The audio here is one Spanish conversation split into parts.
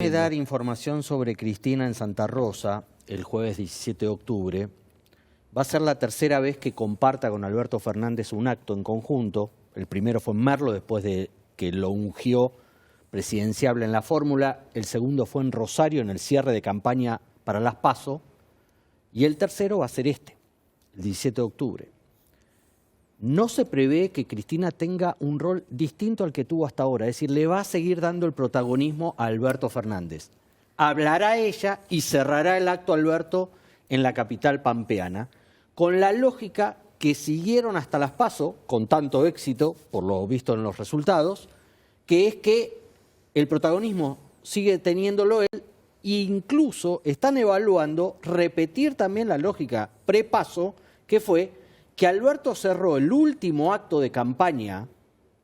Dar información sobre Cristina en Santa Rosa el jueves 17 de octubre. Va a ser la tercera vez que comparta con Alberto Fernández un acto en conjunto. El primero fue en Merlo, después de que lo ungió presidenciable en la fórmula. El segundo fue en Rosario, en el cierre de campaña para las PASO. Y el tercero va a ser este, el 17 de octubre. No se prevé que Cristina tenga un rol distinto al que tuvo hasta ahora, es decir, le va a seguir dando el protagonismo a Alberto Fernández. Hablará ella y cerrará el acto Alberto en la capital pampeana, con la lógica que siguieron hasta las PASO, con tanto éxito, por lo visto en los resultados, que es que el protagonismo sigue teniéndolo él, e incluso están evaluando repetir también la lógica pre-PASO, que fue que Alberto cerró el último acto de campaña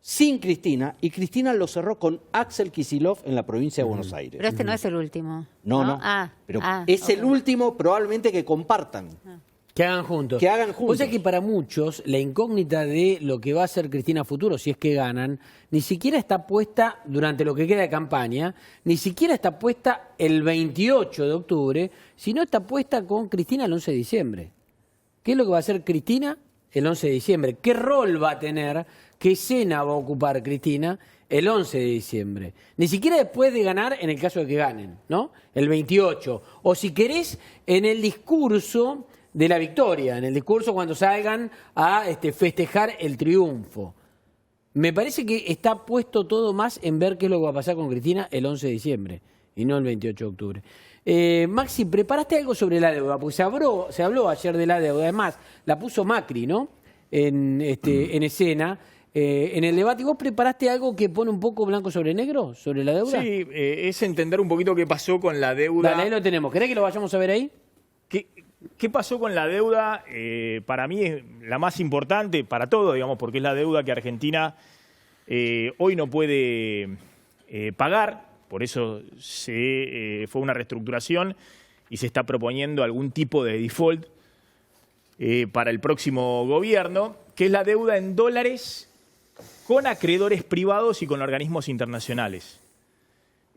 sin Cristina y Cristina lo cerró con Axel Kicillof en la provincia de Buenos Aires. Pero este no es el último. No. Pero es el último probablemente que compartan. Que hagan juntos. Que hagan juntos. O sea que para muchos la incógnita de lo que va a hacer Cristina a futuro, si es que ganan, ni siquiera está puesta durante lo que queda de campaña, ni siquiera está puesta el 28 de octubre, sino está puesta con Cristina el 11 de diciembre. ¿Qué es lo que va a hacer Cristina el 11 de diciembre? ¿Qué rol va a tener? ¿Qué escena va a ocupar Cristina el 11 de diciembre? Ni siquiera después de ganar, en el caso de que ganen, ¿no? El 28. O si querés, en el discurso de la victoria, en el discurso cuando salgan a festejar el triunfo. Me parece que está puesto todo más en ver qué es lo que va a pasar con Cristina el 11 de diciembre y no el 28 de octubre. Maxi, ¿preparaste algo sobre la deuda? Porque se habló ayer de la deuda. Además, la puso Macri, ¿no? En escena. En el debate, ¿y vos preparaste algo que pone un poco blanco sobre negro sobre la deuda? Sí, es entender un poquito qué pasó con la deuda. Dale, ahí lo tenemos. ¿Querés que lo vayamos a ver ahí? ¿Qué pasó con la deuda? Para mí es la más importante, para todo, digamos, porque es la deuda que Argentina hoy no puede pagar. Por eso fue una reestructuración y se está proponiendo algún tipo de default para el próximo gobierno, que es la deuda en dólares con acreedores privados y con organismos internacionales.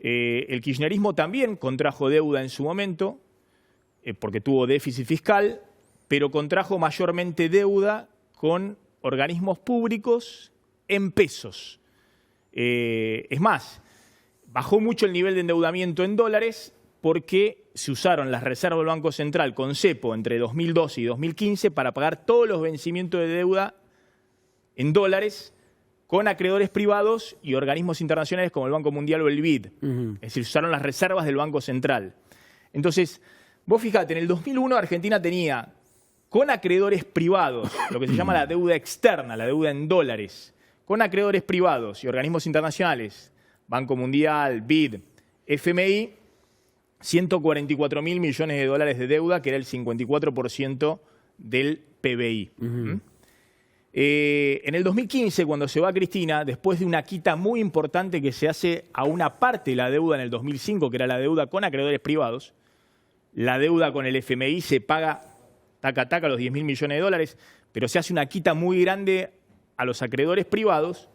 El kirchnerismo también contrajo deuda en su momento, porque tuvo déficit fiscal, pero contrajo mayormente deuda con organismos públicos en pesos. Es más, bajó mucho el nivel de endeudamiento en dólares porque se usaron las reservas del Banco Central con cepo entre 2012 y 2015 para pagar todos los vencimientos de deuda en dólares con acreedores privados y organismos internacionales como el Banco Mundial o el BID. Es decir, se usaron las reservas del Banco Central. Entonces, vos fijate, en el 2001 Argentina tenía con acreedores privados, lo que se llama la deuda externa, la deuda en dólares, con acreedores privados y organismos internacionales, Banco Mundial, BID, FMI, 144.000 millones de dólares de deuda, que era el 54% del PBI. En el 2015, cuando se va Cristina, después de una quita muy importante que se hace a una parte de la deuda en el 2005, que era la deuda con acreedores privados, la deuda con el FMI se paga taca los 10.000 millones de dólares, pero se hace una quita muy grande a los acreedores privados.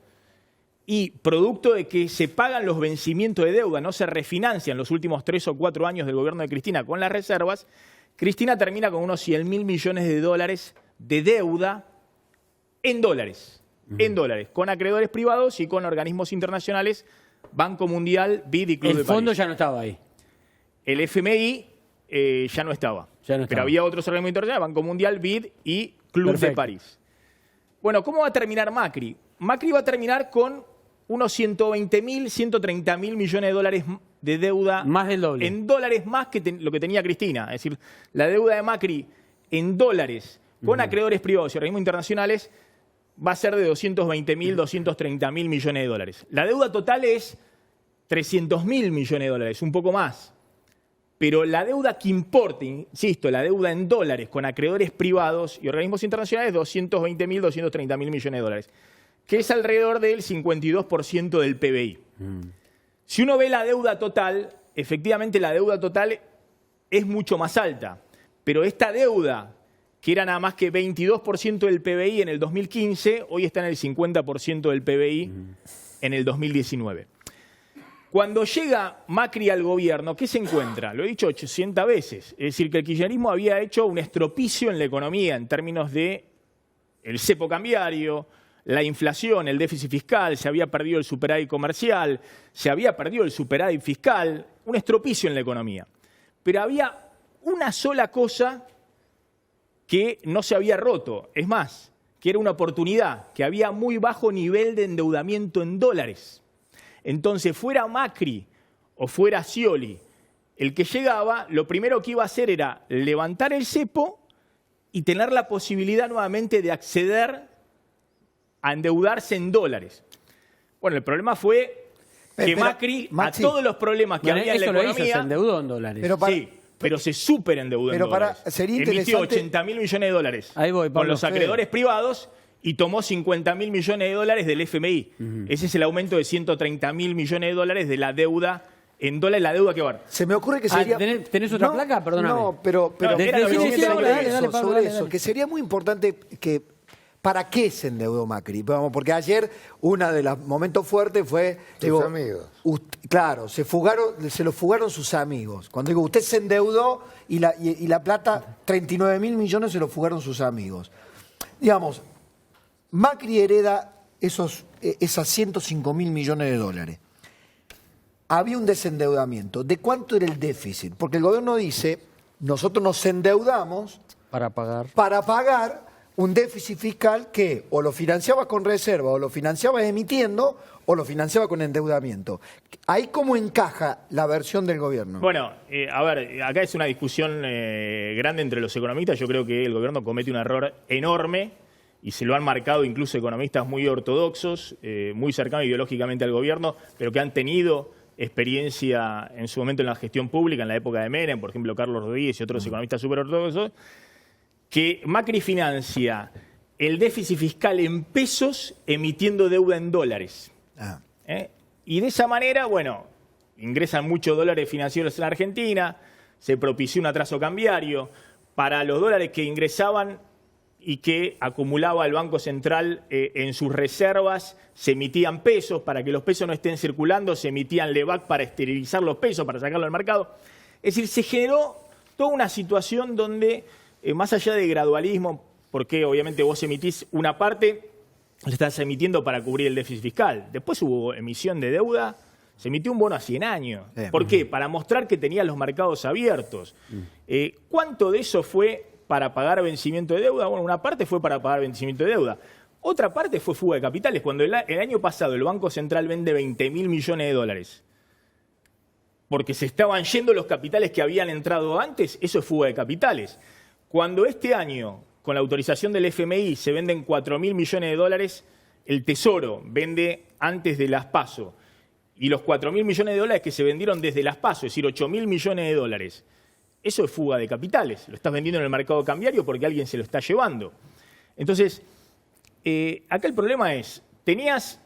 Y producto de que se pagan los vencimientos de deuda, no se refinancian los últimos 3 o 4 años del gobierno de Cristina con las reservas, Cristina termina con unos 100.000 millones de dólares de deuda en dólares, con acreedores privados y con organismos internacionales, Banco Mundial, BID y Club de París. El fondo ya no estaba ahí. El FMI ya no estaba, pero había otros organismos internacionales, Banco Mundial, BID y Club de París. Bueno, ¿cómo va a terminar Macri? Macri va a terminar con unos 120.000, 130.000 millones de dólares de deuda. Más del doble. En dólares más que lo que tenía Cristina. Es decir, la deuda de Macri en dólares con acreedores privados y organismos internacionales va a ser de 220.000, 230.000 millones de dólares. La deuda total es 300.000 millones de dólares, un poco más. Pero la deuda que importe, insisto, la deuda en dólares con acreedores privados y organismos internacionales, 220.000, 230.000 millones de dólares, que es alrededor del 52% del PBI. Si uno ve la deuda total, efectivamente la deuda total es mucho más alta, pero esta deuda, que era nada más que 22% del PBI en el 2015, hoy está en el 50% del PBI en el 2019. Cuando llega Macri al gobierno, ¿qué se encuentra? Lo he dicho 800 veces. Es decir, que el kirchnerismo había hecho un estropicio en la economía en términos de el cepo cambiario, la inflación, el déficit fiscal, se había perdido el superávit comercial, se había perdido el superávit fiscal, un estropicio en la economía. Pero había una sola cosa que no se había roto, es más, que era una oportunidad, que había muy bajo nivel de endeudamiento en dólares. Entonces, fuera Macri o fuera Scioli, el que llegaba, lo primero que iba a hacer era levantar el cepo y tener la posibilidad nuevamente de acceder a endeudarse en dólares. Bueno, el problema fue que Macri, a todos los problemas que había en la economía, se endeudó en dólares. Sí, pero se superendeudó en dólares. Sería emitió 80.000 millones de dólares Ahí voy, Pablo, con los acreedores privados y tomó 50.000 millones de dólares del FMI. Ese es el aumento de 130.000 millones de dólares de la deuda en dólares, la deuda que va a haber. Se me ocurre que sería... ¿Tenés otra placa? Perdóname. No, pero Dale. eso, que sería muy importante que... ¿Para qué se endeudó Macri? Porque ayer uno de los momentos fuertes fue... Sus amigos. Claro, se lo fugaron sus amigos. Cuando digo, usted se endeudó y la plata, 39.000 millones se lo fugaron sus amigos. Digamos, Macri hereda esas 105.000 millones de dólares. Había un desendeudamiento. ¿De cuánto era el déficit? Porque el gobierno dice, nosotros nos endeudamos Para pagar un déficit fiscal que o lo financiaba con reserva, o lo financiaba emitiendo, o lo financiaba con endeudamiento. ¿Ahí cómo encaja la versión del gobierno? Bueno, a ver, acá es una discusión grande entre los economistas. Yo creo que el gobierno comete un error enorme y se lo han marcado incluso economistas muy ortodoxos, muy cercanos ideológicamente al gobierno, pero que han tenido experiencia en su momento en la gestión pública, en la época de Menem, por ejemplo, Carlos Rodríguez y otros economistas súper ortodoxos, que Macri financia el déficit fiscal en pesos emitiendo deuda en dólares. Y de esa manera, bueno, ingresan muchos dólares financieros en la Argentina, se propició un atraso cambiario. Para los dólares que ingresaban y que acumulaba el Banco Central en sus reservas, se emitían pesos. Para que los pesos no estén circulando, se emitían LEVAC para esterilizar los pesos, para sacarlo al mercado. Es decir, se generó toda una situación donde, más allá de gradualismo, porque obviamente vos emitís una parte, la estás emitiendo para cubrir el déficit fiscal. Después hubo emisión de deuda, se emitió un bono a 100 años. ¿Por qué? Para mostrar que tenía los mercados abiertos. ¿Cuánto de eso fue para pagar vencimiento de deuda? Bueno, una parte fue para pagar vencimiento de deuda. Otra parte fue fuga de capitales. Cuando el año pasado el Banco Central vende 20.000 millones de dólares porque se estaban yendo los capitales que habían entrado antes, eso es fuga de capitales. Cuando este año, con la autorización del FMI, se venden 4.000 millones de dólares, el Tesoro vende antes de las PASO. Y los 4.000 millones de dólares que se vendieron desde las PASO, es decir, 8.000 millones de dólares, eso es fuga de capitales. Lo estás vendiendo en el mercado cambiario porque alguien se lo está llevando. Entonces, acá el problema es, tenías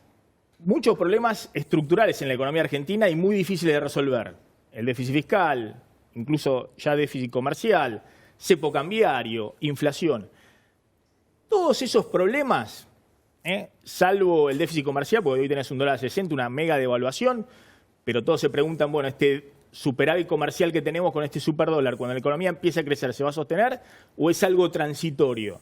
muchos problemas estructurales en la economía argentina y muy difíciles de resolver. El déficit fiscal, incluso ya déficit comercial, cepo cambiario, inflación. Todos esos problemas, salvo el déficit comercial, porque hoy tenés un dólar a 60, una mega devaluación, pero todos se preguntan, bueno, este superávit comercial que tenemos con este superdólar, cuando la economía empieza a crecer, ¿se va a sostener o es algo transitorio?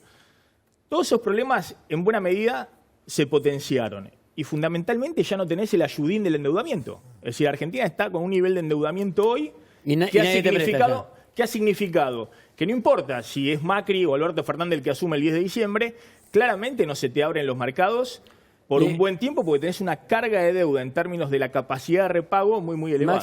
Todos esos problemas, en buena medida, se potenciaron. Y fundamentalmente ya no tenés el ayudín del endeudamiento. Es decir, Argentina está con un nivel de endeudamiento hoy que ha significado que no importa si es Macri o Alberto Fernández el que asume el 10 de diciembre, claramente no se te abren los mercados por un buen tiempo porque tenés una carga de deuda en términos de la capacidad de repago muy, muy elevada.